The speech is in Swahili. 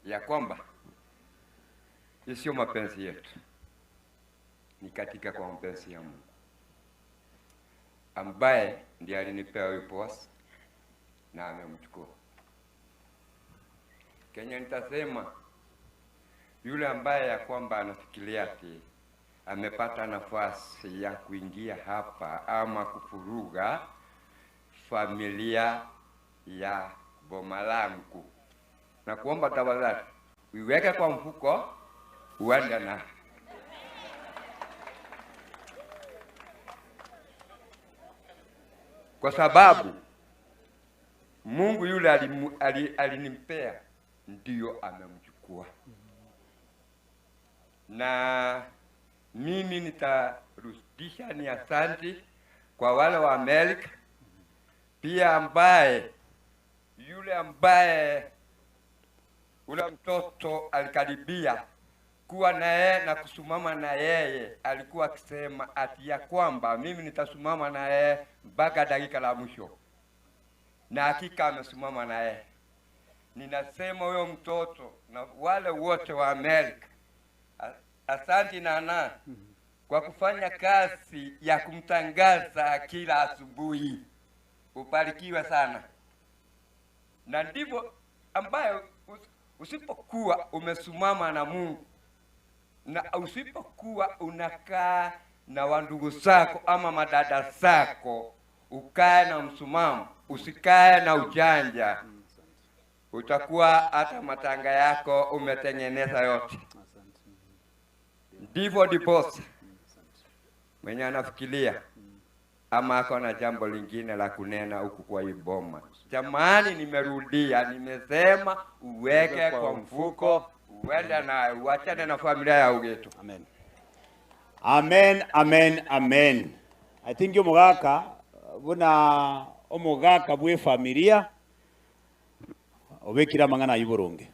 ya kwamba sio mapenzi yetu, ni katika kwa mapenzi ya Mungu ambaye ndiye alinipea huyu boss na amemchukua. Kenya nitasema yule ambaye ya kwamba anafikiria ati amepata nafasi ya kuingia hapa ama kufuruga familia ya boma langu, na kuomba tafadhali uiweke kwa mfuko uende na kwa sababu Mungu yule alinimpea ndio amemchukua. Na mimi nitarudisha ni asante kwa wale wa Amerika pia ambaye yule ambaye ule mtoto alikaribia kuwa na yeye na kusimama na yeye, alikuwa akisema ati ya kwamba mimi nitasimama na yeye mpaka dakika la mwisho, na hakika amesimama na yeye. Ninasema huyo mtoto na wale wote wa Amerika, asante nana kwa kufanya kazi ya kumtangaza kila asubuhi. Ubarikiwe sana. Na ndivyo ambayo usipokuwa umesimama na Mungu na usipokuwa unakaa na wandugu zako ama madada zako, ukae na msimamo, usikae na ujanja, utakuwa hata matanga yako umetengeneza yote. Ndivyo diposa mwenye anafikiria ama ako na jambo lingine la kunena huku kwa hii boma. Jamani, nimerudia, nimesema uweke kwa mfuko uende na uachane na familia ya Ugeto. Amen. Amen, amen, amen. I think omugaka buna omugaka bwe familia obekira mangana yiburunge.